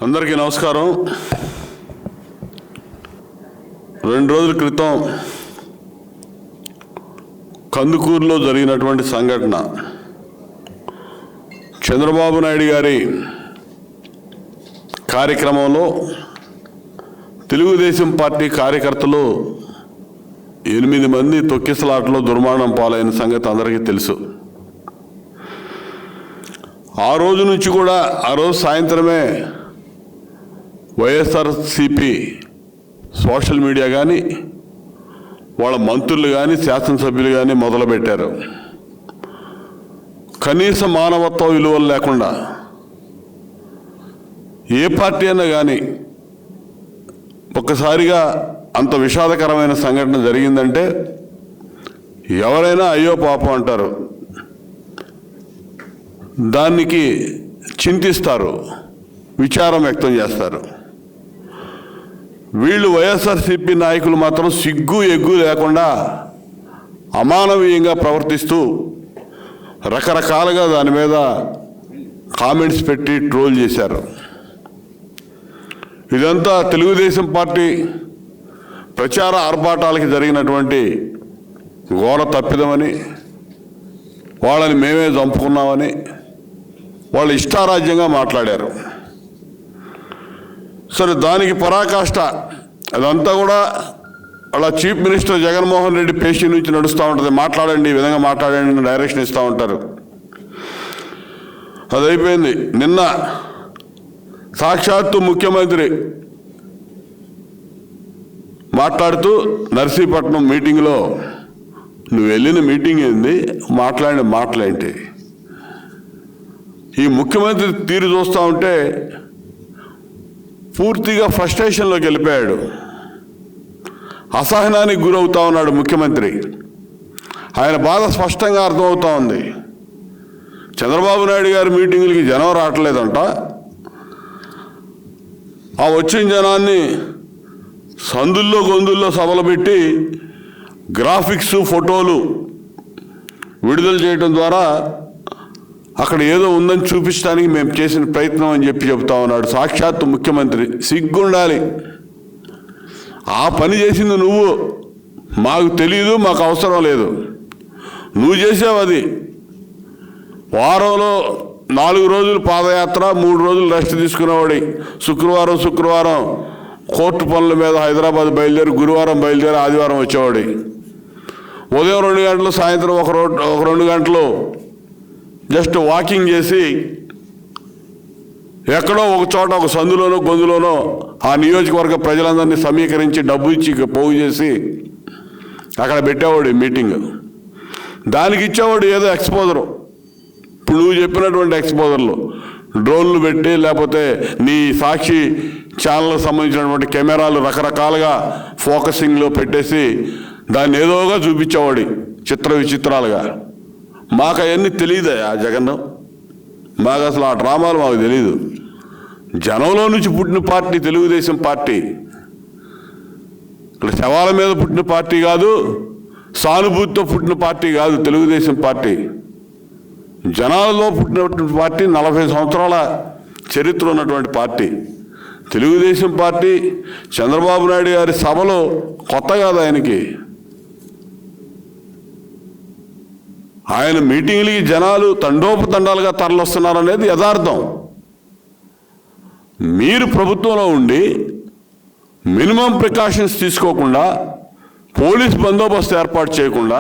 అందరికీ నమస్కారం. 2 రోజుల క్రితం కందుకూరులో జరిగినటువంటి సంఘటన, చంద్రబాబు నాయుడు గారి కార్యక్రమంలో తెలుగుదేశం పార్టీ కార్యకర్తలు 8 మంది తొక్కిసలాటలో దుర్మరణం పాలైన సంగతి అందరికీ తెలుసు. ఆ రోజు నుంచి కూడా ఆ రోజు సాయంత్రమే వైఎస్ఆర్సీపీ సోషల్ మీడియా కానీ వాళ్ళ మంత్రులు కానీ శాసనసభ్యులు కానీ మొదలుపెట్టారు. కనీస మానవత్వ విలువలు లేకుండా ఏ పార్టీ అయినా కానీ ఒక్కసారిగా అంత విషాదకరమైన సంఘటన జరిగిందంటే ఎవరైనా అయ్యో పాపం అంటారు, దానికి చింతిస్తారు, విచారం వ్యక్తం చేస్తారు. వీళ్ళు వైఎస్ఆర్సీపీ నాయకులు మాత్రం సిగ్గు ఎగ్గు లేకుండా అమానవీయంగా ప్రవర్తిస్తూ రకరకాలుగా దాని మీద కామెంట్స్ పెట్టి ట్రోల్ చేశారు. ఇదంతా తెలుగుదేశం పార్టీ ప్రచార ఆర్భాటాలకి జరిగినటువంటి ఘోర తప్పిదమని, వాళ్ళని మేమే చంపుకున్నామని వాళ్ళు ఇష్టారాజ్యంగా మాట్లాడారు. సరే, దానికి పరాకాష్ట అదంతా కూడా అలా చీఫ్ మినిస్టర్ జగన్మోహన్ రెడ్డి పేషీ నుంచి నడుస్తూ ఉంటుంది. మాట్లాడండి, ఈ విధంగా మాట్లాడండి, డైరెక్షన్ ఇస్తూ ఉంటారు. అది అయిపోయింది. నిన్న సాక్షాత్తు ముఖ్యమంత్రి మాట్లాడుతూ నర్సీపట్నం మీటింగ్లో, నువ్వు వెళ్ళిన మీటింగ్ ఏంది, మాట్లాడిన మాటలేంటి, ఈ ముఖ్యమంత్రి తీరు చూస్తూ ఉంటే పూర్తిగా ఫ్రస్ట్రేషన్లోకి వెళ్ళిపోయాడు. అసహనానికి గురవుతా ఉన్నాడు ముఖ్యమంత్రి. ఆయన బాధ స్పష్టంగా అర్థమవుతా ఉంది. చంద్రబాబు నాయుడు గారి మీటింగులకి జనం రావట్లేదంట. ఆ వచ్చిన జనాన్ని సందుల్లో గొంతుల్లో సభలు పెట్టి గ్రాఫిక్స్ ఫోటోలు విడుదల చేయడం ద్వారా అక్కడ ఏదో ఉందని చూపించడానికి మేము చేసిన ప్రయత్నం అని చెప్తా ఉన్నాడు సాక్షాత్తు ముఖ్యమంత్రి. సిగ్గుండాలి. ఆ పని చేసింది నువ్వు, మాకు తెలియదు, మాకు అవసరం లేదు, నువ్వు చేసావు. అది వారంలో 4 రోజులు పాదయాత్ర, 3 రోజులు రెస్ట్ తీసుకునేవాడి. శుక్రవారం కోర్టు పనుల మీద హైదరాబాద్ బయలుదేరి, గురువారం బయలుదేరి ఆదివారం వచ్చేవాడి. ఉదయం 2 గంటలు, సాయంత్రం ఒక 2 గంటలు జస్ట్ వాకింగ్ చేసి ఎక్కడో ఒక చోట ఒక సందులోనో గొంతులోనో ఆ నియోజకవర్గ ప్రజలందరినీ సమీకరించి డబ్బు ఇచ్చి పోగు చేసి అక్కడ పెట్టేవాడు మీటింగ్. దానికి ఇచ్చేవాడు ఏదో ఎక్స్పోజరు. ఇప్పుడు నువ్వు చెప్పినటువంటి ఎక్స్పోజర్లు డ్రోన్లు పెట్టి, లేకపోతే నీ సాక్షి ఛానల్కి సంబంధించినటువంటి కెమెరాలు రకరకాలుగా ఫోకసింగ్లో పెట్టేసి దాన్ని ఏదోగా చూపించేవాడు చిత్ర విచిత్రాలుగా. మాకు అవన్నీ తెలియదు ఆ జగన్, మాకు అసలు ఆ డ్రామాలు మాకు తెలియదు. జనంలో నుంచి పుట్టిన పార్టీ తెలుగుదేశం పార్టీ. ఇక్కడ శవాల మీద పుట్టిన పార్టీ కాదు, సానుభూతితో పుట్టిన పార్టీ కాదు తెలుగుదేశం పార్టీ. జనాలలో పుట్టినటువంటి పార్టీ, 40 సంవత్సరాల చరిత్ర ఉన్నటువంటి పార్టీ తెలుగుదేశం పార్టీ. చంద్రబాబు నాయుడు గారి సభలో కొత్త కాదు ఆయనకి. ఆయన మీటింగ్లకి జనాలు తండోపతండాలుగా తరలిస్తున్నారనేది యథార్థం. మీరు ప్రభుత్వంలో ఉండి మినిమం ప్రికాషన్స్ తీసుకోకుండా, పోలీస్ బందోబస్తు ఏర్పాటు చేయకుండా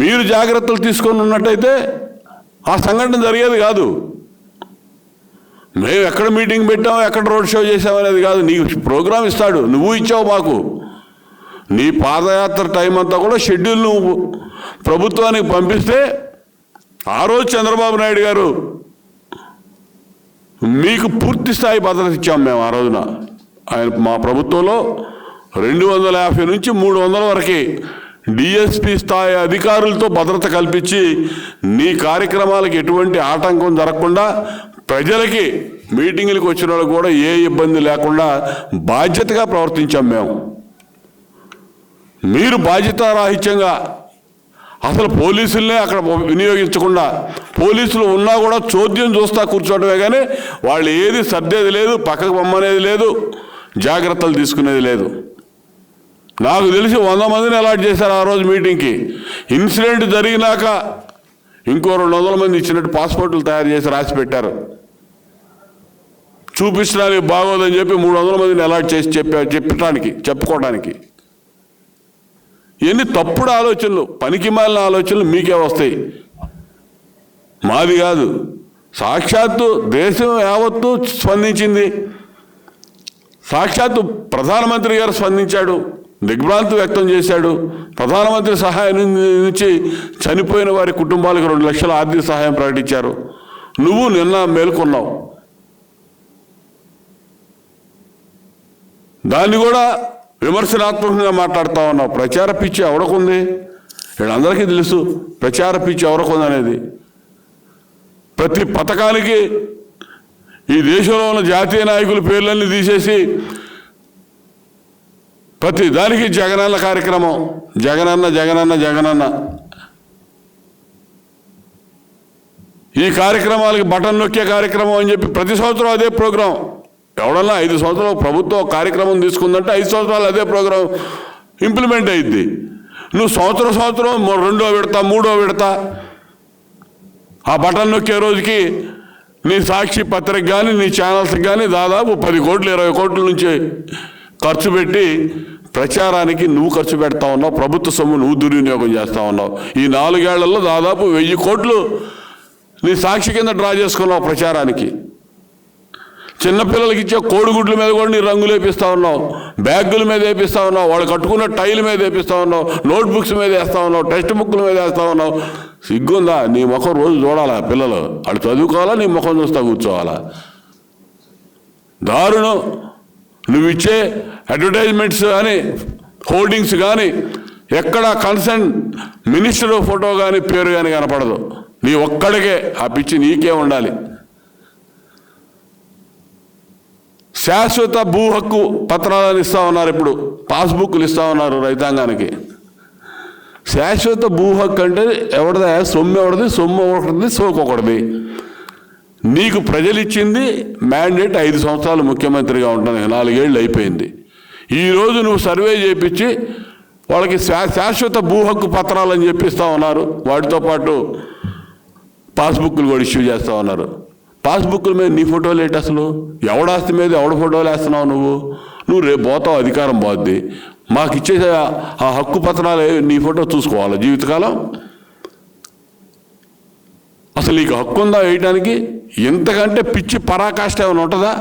మీరు జాగ్రత్తలు తీసుకొని ఉన్నట్టయితే ఆ సంఘటన జరిగేది కాదు. మేము ఎక్కడ మీటింగ్ పెట్టామో, ఎక్కడ రోడ్ షో చేసామనేది కాదు. నీకు ప్రోగ్రాం ఇస్తాడు, నువ్వు ఇచ్చావు మాకు. నీ పాదయాత్ర టైం అంతా కూడా షెడ్యూల్ నువ్వు ప్రభుత్వానికి పంపిస్తే, ఆ రోజు చంద్రబాబు నాయుడు గారు మీకు పూర్తి స్థాయి భద్రత ఇచ్చాం మేము. ఆ రోజున ఆయన మా ప్రభుత్వంలో 250 నుంచి 300 వరకు డిఎస్పీ స్థాయి అధికారులతో భద్రత కల్పించి నీ కార్యక్రమాలకు ఎటువంటి ఆటంకం జరగకుండా, ప్రజలకి మీటింగులకు వచ్చిన వాళ్ళు కూడా ఏ ఇబ్బంది లేకుండా బాధ్యతగా ప్రవర్తించాం మేము. మీరు బాధ్యతారాహిత్యంగా అసలు పోలీసులనే అక్కడ వినియోగించకుండా, పోలీసులు ఉన్నా కూడా చోద్యం చూస్తా కూర్చోవడమే కానీ వాళ్ళు ఏది సర్దేది లేదు, పక్కకు పొమ్మనేది లేదు, జాగ్రత్తలు తీసుకునేది లేదు. నాకు తెలిసి 100 మందిని అలాట్ చేశారు ఆ రోజు మీటింగ్కి. ఇన్సిడెంట్ జరిగినాక ఇంకో 200 మంది ఇచ్చినట్టు పాస్పోర్టులు తయారు చేసి రాసి పెట్టారు. చూపించడానికి బాగోదని చెప్పి 300 మందిని అలాట్ చేసి చెప్పుకోవడానికి. ఎన్ని తప్పుడు ఆలోచనలు, పనికిమాలిన ఆలోచనలు మీకే వస్తాయి, మాది కాదు. సాక్షాత్తు దేశం యావత్తు స్పందించింది, సాక్షాత్తు ప్రధానమంత్రి గారు స్పందించాడు, దిగ్భ్రాంతి వ్యక్తం చేశాడు. ప్రధానమంత్రి సహాయం నుంచి చనిపోయిన వారి కుటుంబాలకు 2 లక్షల ఆర్థిక సహాయం ప్రకటించారు. నువ్వు నిన్న మేల్కొన్నావు, దాన్ని కూడా విమర్శనాత్మకంగా మాట్లాడుతూ ఉన్నావు. ప్రచార పిచ్చి ఎవరికుంది? వీళ్ళందరికీ తెలుసు ప్రచార పిచ్చి ఎవరికుంది అనేది. ప్రతి పథకానికి ఈ దేశంలో ఉన్న జాతీయ నాయకుల పేర్లన్నీ తీసేసి ప్రతి దానికి జగనన్న కార్యక్రమం, జగనన్న జగనన్న జగనన్న. ఈ కార్యక్రమాలకి బటన్ నొక్కే కార్యక్రమం అని చెప్పి ప్రతి సంవత్సరం అదే ప్రోగ్రాం. ఎవడన్నా 5 సంవత్సరాలు ప్రభుత్వం కార్యక్రమం తీసుకుందంటే 5 సంవత్సరాలు అదే ప్రోగ్రాం ఇంప్లిమెంట్ అయ్యిద్ది. నువ్వు సంవత్సరం 2వ విడత 3వ విడత ఆ బటన్ నొక్కే రోజుకి నీ సాక్షి పత్రిక కానీ నీ ఛానల్స్కి కానీ దాదాపు 10 కోట్లు 20 కోట్ల నుంచి ఖర్చు పెట్టి ప్రచారానికి నువ్వు ఖర్చు పెడతా ఉన్నావు. ప్రభుత్వ సొమ్ము నువ్వు దుర్వినియోగం చేస్తూ ఉన్నావు. ఈ 4 ఏళ్లలో దాదాపు 1000 కోట్లు నీ సాక్షి కింద డ్రా చేసుకున్నావు ప్రచారానికి. చిన్నపిల్లలకి ఇచ్చే కోడిగుడ్ల మీద కూడా నీ రంగులు వేపిస్తూ ఉన్నావు, బ్యాగుల మీద వేపిస్తూ ఉన్నావు, వాళ్ళు కట్టుకున్న టైల్ మీద వేపిస్తూ ఉన్నావు, నోట్బుక్స్ మీద వేస్తూ ఉన్నావు, టెక్స్ట్ బుక్ల మీద వేస్తూ ఉన్నావు. సిగ్గుందా? నీ ముఖం రోజు చూడాలా పిల్లలు? వాళ్ళు చదువుకోవాలా, నీ ముఖం చూస్తా కూర్చోవాలా? దారుణం. నువ్వు ఇచ్చే అడ్వర్టైజ్మెంట్స్ కానీ హోర్డింగ్స్ కానీ ఎక్కడ కన్సర్న్ మినిస్టర్ ఫోటో కానీ పేరు కానీ కనపడదు. నీ ఒక్కడికే ఆ పిచ్చి నీకే ఉండాలి. శాశ్వత భూ హక్కు పత్రాలను ఇస్తా ఉన్నారు, ఇప్పుడు పాస్బుక్లు ఇస్తా ఉన్నారు రైతాంగానికి. శాశ్వత భూ హక్కు అంటే ఎవరిదా? సొమ్ము ఎవరిది? సొమ్ము ఒకటిది, సోకొకటిది. నీకు ప్రజలు ఇచ్చింది మ్యాండేట్ 5 సంవత్సరాలు ముఖ్యమంత్రిగా ఉంటాను, 4 ఏళ్ళు అయిపోయింది. ఈరోజు నువ్వు సర్వే చేయించి వాళ్ళకి శాశ్వత భూ హక్కు పత్రాలని చెప్పిస్తూ ఉన్నారు. వాటితో పాటు పాస్బుక్లు కూడా ఇష్యూ చేస్తూ ఉన్నారు. పాస్బుక్ల మీద నీ ఫోటోలు ఏంటి? అసలు ఎవడాస్తి మీద ఎవడ ఫోటోలు వేస్తున్నావు నువ్వు రేపు పోతావు, అధికారం పోద్ది. మాకు ఇచ్చే ఆ హక్కు పత్రాలు నీ ఫోటో చూసుకోవాలి జీవితకాలం. అసలు నీకు హక్కు ఉందా వేయడానికి? ఇంతకంటే పిచ్చి పరాకాష్ట ఏమైనా ఉంటుందా?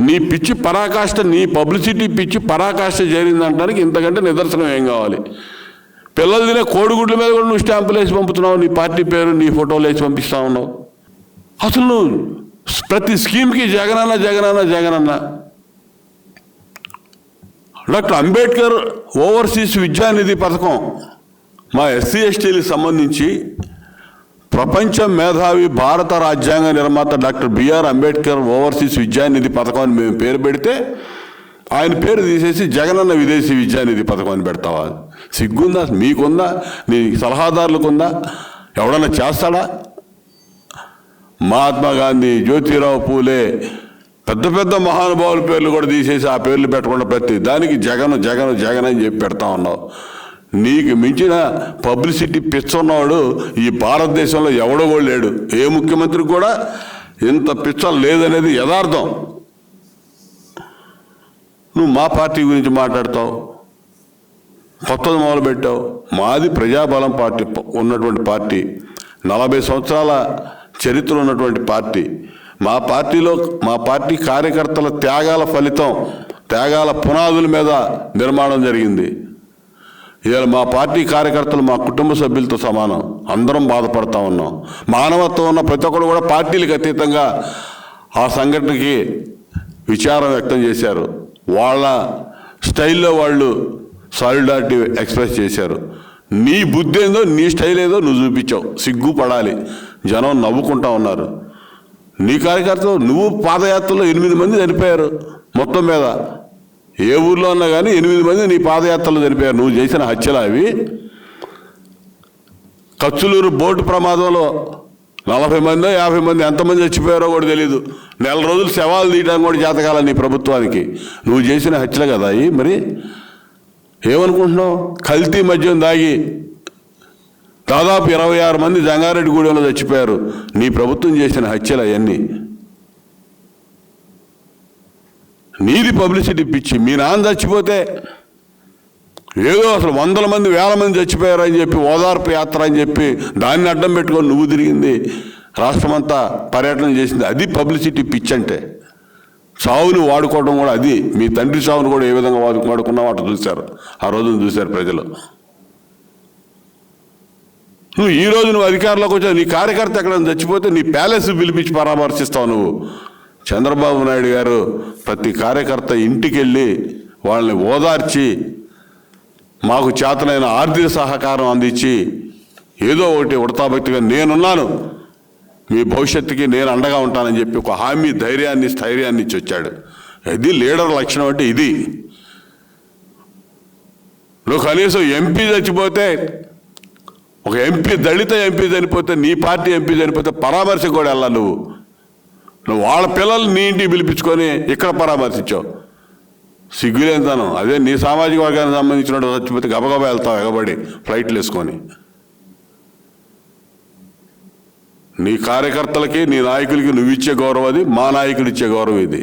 నీ పిచ్చి పరాకాష్ట, నీ పబ్లిసిటీ పిచ్చి పరాకాష్ట చేరిందంటానికి ఇంతకంటే నిదర్శనం ఏం కావాలి? పిల్లలు తినే కోడిగుడ్ల మీద కూడా నువ్వు స్టాంపులు వేసి పంపుతున్నావు, నీ పార్టీ పేరు నీ ఫోటోలు వేసి పంపిస్తా ఉన్నావు. అసలు నువ్వు ప్రతి స్కీమ్కి జగనన్న జగనన్న జగనన్న. డాక్టర్ అంబేద్కర్ ఓవర్సీస్ విద్యానిధి పథకం మా ఎస్సీ ఎస్టీలకు సంబంధించి ప్రపంచ మేధావి భారత రాజ్యాంగ నిర్మాత డాక్టర్ బిఆర్ అంబేద్కర్ ఓవర్సీస్ విద్యానిధి పథకం అని మేము పేరు పెడితే ఆయన పేరు తీసేసి జగనన్న విదేశీ విద్యానిధి పథకం అని పెడతావా? సిగ్గుందా? మీకుందా? నీ సలహాదారులకు ఉందా? ఎవడన్నా చేస్తాడా? మహాత్మా గాంధీ, జ్యోతిరావు పూలే, పెద్ద పెద్ద మహానుభావుల పేర్లు కూడా తీసేసి ఆ పేర్లు పెట్టకుండా ప్రతి దానికి జగన్ జగన్ జగన్ అని చెప్పి పెడతా ఉన్నావు. నీకు మించిన పబ్లిసిటీ పిచ్చున్నవాడు ఈ భారతదేశంలో ఎవడో కూడా లేడు. ఏ ముఖ్యమంత్రికి కూడా ఇంత పిచ్చ లేదనేది యథార్థం. నువ్వు మా పార్టీ గురించి మాట్లాడతావు, కొత్తది మొదలుపెట్టావు. మాది ప్రజాబలం పార్టీ ఉన్నటువంటి పార్టీ, 40 సంవత్సరాల చరిత్ర ఉన్నటువంటి పార్టీ. మా పార్టీ కార్యకర్తల త్యాగాల ఫలితం, త్యాగాల పునాదుల మీద నిర్మాణం జరిగింది. ఇవాళ మా పార్టీ కార్యకర్తలు మా కుటుంబ సభ్యులతో సమానం. అందరం బాధపడతా ఉన్నాం. మానవత్వం ఉన్న ప్రతి ఒక్కరు కూడా పార్టీలకు అతీతంగా ఆ సంఘటనకి విచారం వ్యక్తం చేశారు. వాళ్ళ స్టైల్లో వాళ్ళు సాలిడారిటీ ఎక్స్ప్రెస్ చేశారు. నీ బుద్ధి ఏందో, నీ స్టైల్ ఏదో నువ్వు చూపించావు. సిగ్గుపడాలి. జనం నవ్వుకుంటా ఉన్నారు. నీ కార్యకర్తలు నువ్వు పాదయాత్రలో 8 మంది చనిపోయారు మొత్తం మీద. ఏ ఊర్లో ఉన్నా కానీ 8 మంది నీ పాదయాత్రలో చనిపోయారు. నువ్వు చేసిన హత్యలు అవి. కచ్చులూరు బోటు ప్రమాదంలో 40 మందో 50 మంది ఎంతమంది చచ్చిపోయారో కూడా తెలీదు. నెల రోజులు శవాలు తీయడానికి కూడా చేతకాల నీ ప్రభుత్వానికి. నువ్వు చేసిన హత్యలు కదా అవి. మరి ఏమనుకుంటున్నావు? కల్తీ మద్యం దాగి దాదాపు 26 మంది జంగారెడ్డిగూడెంలో చచ్చిపోయారు. నీ ప్రభుత్వం చేసిన హత్యలు అవన్నీ. నీది పబ్లిసిటీ పిచ్చి. మీ నాన్న చచ్చిపోతే ఏదో అసలు 100 మంది 1000 మంది చచ్చిపోయారు అని చెప్పి ఓదార్పు యాత్ర అని చెప్పి దాన్ని అడ్డం పెట్టుకొని నువ్వు తిరిగింది, రాష్ట్రమంతా పర్యటన చేసింది. అది పబ్లిసిటీ పిచ్చి అంటే. సావుని వాడుకోవడం కూడా అది. మీ తండ్రి సావును కూడా ఏ విధంగా వాడుకున్నావు అటు చూశారు, ఆ రోజును చూశారు ప్రజలు. నువ్వు ఈ రోజు నువ్వు అధికారంలోకి వచ్చావు, నీ కార్యకర్త ఎక్కడ చచ్చిపోతే నీ ప్యాలెస్ పిలిపించి పరామర్శిస్తావు నువ్వు. చంద్రబాబు నాయుడు గారు ప్రతి కార్యకర్త ఇంటికి వెళ్ళి వాళ్ళని ఓదార్చి మాకు చేతనైన ఆర్థిక సహకారం అందించి ఏదో ఒకటి ఉడతాభక్తిగా నేనున్నాను, మీ భవిష్యత్తుకి నేను అండగా ఉంటానని చెప్పి ఒక హామీ, ధైర్యాన్ని, స్థైర్యాన్ని ఇచ్చి వచ్చాడు. ఇది లీడర్ లక్షణం అంటే ఇది. నువ్వు కనీసం ఎంపీ చచ్చిపోతే, ఒక ఎంపీ దళిత ఎంపీ చనిపోతే, నీ పార్టీ ఎంపీ చనిపోతే పరామర్శ కూడా వెళ్ళాలి. నువ్వు వాళ్ళ పిల్లలు నీ ఇంటికి పిలిపించుకొని ఇక్కడ పరామర్శించావు. సిగ్గులేంతాను. అదే నీ సామాజిక వర్గానికి సంబంధించిన చచ్చిపోతే గబగబా వెళ్తావు ఎగబడి ఫ్లైట్లు వేసుకొని. నీ కార్యకర్తలకి, నీ నాయకులకి నువ్వు ఇచ్చే గౌరవం అది, మా నాయకుడు ఇచ్చే గౌరవం ఇది.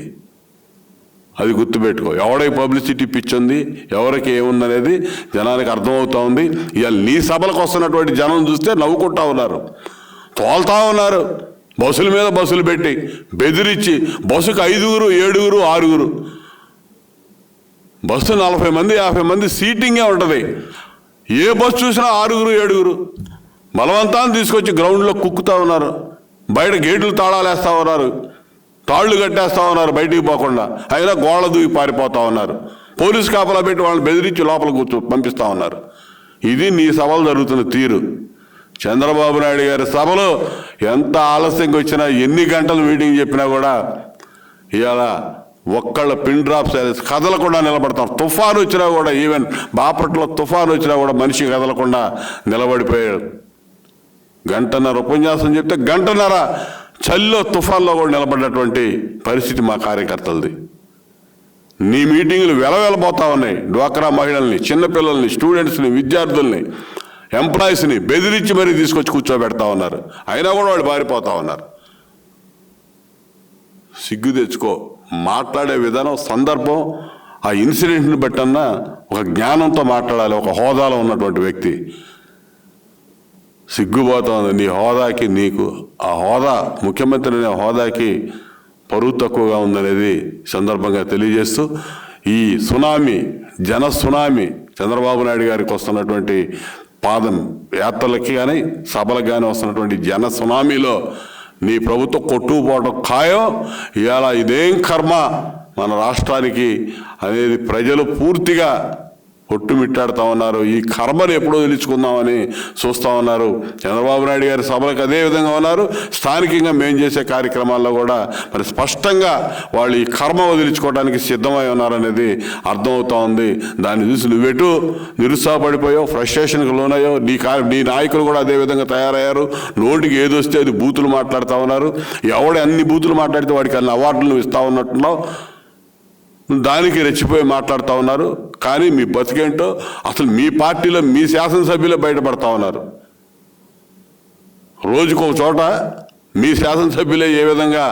అది గుర్తుపెట్టుకో. ఎవడై పబ్లిసిటీ పిచ్చుంది, ఎవరికి ఏముందనేది జనానికి అర్థమవుతా ఉంది. ఇవాళ నీ సభలకు వస్తున్నటువంటి జనం చూస్తే నవ్వుకుంటా ఉన్నారు, తోలుతా ఉన్నారు. బస్సుల మీద బస్సులు పెట్టి బెదిరించి, బస్సుకు 5, 7, 6. బస్సు 40 మంది 50 మంది సీటింగే ఉంటుంది. ఏ బస్సు చూసినా 6, 7 బలవంతాన్ని తీసుకొచ్చి గ్రౌండ్లో కుక్కుతూ ఉన్నారు. బయట గేట్లు తాళాలు వేస్తూ ఉన్నారు, తాళ్ళు కట్టేస్తూ ఉన్నారు బయటికి పోకుండా. అయినా గోళ్ళ దూకి పారిపోతూ ఉన్నారు. పోలీసు కాపలా పెట్టి వాళ్ళని బెదిరించి లోపల పంపిస్తూ ఉన్నారు. ఇది నీ సభలు జరుగుతున్న తీరు. చంద్రబాబు నాయుడు గారి సభలో ఎంత ఆలస్యంగా వచ్చినా, ఎన్ని గంటలు మీటింగ్ చెప్పినా కూడా ఇవాళ ఒక్కళ్ళ పిన్ డ్రాప్స్ కదలకుండా నిలబడతారు. తుఫాను వచ్చినా కూడా, ఈవెన్ బాపట్ల తుఫాను వచ్చినా కూడా మనిషి కదలకుండా నిలబడిపోయాడు. 1.5 గంట ఉపన్యాసం చెప్తే 1.5 గంట చలిలో తుఫాన్లో కూడా నిలబడ్డటువంటి పరిస్థితి మా కార్యకర్తలది. నీ మీటింగులు వెలవెలబోతా ఉన్నాయి. డ్వాక్రా మహిళల్ని, చిన్నపిల్లల్ని, స్టూడెంట్స్ని, విద్యార్థుల్ని, ఎంప్లాయీస్ని బెదిరించి మరీ తీసుకొచ్చి కూర్చోబెడతా ఉన్నారు. అయినా కూడా వాళ్ళు పారిపోతా ఉన్నారు. సిగ్గు తెచ్చుకో. మాట్లాడే విధానం, సందర్భం, ఆ ఇన్సిడెంట్ని బట్టన్నా ఒక జ్ఞానంతో మాట్లాడాలి. ఒక హోదాలో ఉన్నటువంటి వ్యక్తి. సిగ్గుపోతా ఉంది నీ హోదాకి. నీకు ఆ హోదా, ముఖ్యమంత్రి అనే హోదాకి పరువు తక్కువగా ఉందనేది సందర్భంగా తెలియజేస్తూ, ఈ సునామీ, జన సునామీ, చంద్రబాబు నాయుడు గారికి వస్తున్నటువంటి పాదం యాత్రలకి కానీ సభలకు కానీ వస్తున్నటువంటి జన సునామీలో నీ ప్రభుత్వం కొట్టుకుపోవడం ఖాయం. ఇవాళ ఇదేం కర్మ మన రాష్ట్రానికి అనేది ప్రజలు పూర్తిగా కొట్టుమిట్టాడుతూ ఉన్నారు. ఈ కర్మను ఎప్పుడో తెలుసుకుందామని చూస్తూ ఉన్నారు. చంద్రబాబు నాయుడు గారి సభలకు అదే విధంగా ఉన్నారు. స్థానికంగా మేము చేసే కార్యక్రమాల్లో కూడా మరి స్పష్టంగా వాళ్ళు ఈ కర్మ వదిలించుకోవడానికి సిద్ధమై ఉన్నారనేది అర్థమవుతూ ఉంది. దాన్ని చూసి నువ్వెటు నిరుత్సాహపడిపోయావు, ఫ్రస్ట్రేషన్కి లోనయ్యావు. నీ నాయకులు కూడా అదే విధంగా తయారయ్యారు. నోటికి ఏది వస్తే అది బూతులు మాట్లాడుతూ ఉన్నారు. ఎవడు అన్ని బూతులు మాట్లాడితే వాడికి అన్ని అవార్డులు ఇస్తూ ఉన్నట్టున్నావు. దానికి రెచ్చిపోయి మాట్లాడుతూ ఉన్నారు. కానీ మీ బతికేంటో అసలు మీ పార్టీలో మీ శాసనసభ్యులే బయటపడతా ఉన్నారు. రోజుకో చోట మీ శాసనసభ్యులే ఏ విధంగా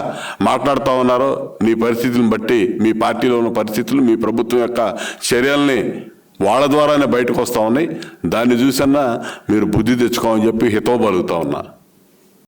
మాట్లాడుతూ ఉన్నారో నీ పరిస్థితులను బట్టి, మీ పార్టీలో ఉన్న పరిస్థితులు, మీ ప్రభుత్వం యొక్క చర్యల్ని వాళ్ళ ద్వారానే బయటకు వస్తూ ఉన్నాయి. దాన్ని చూసన్నా మీరు బుద్ధి తెచ్చుకోమని చెప్పి హితవు పలుకుతా ఉన్నా.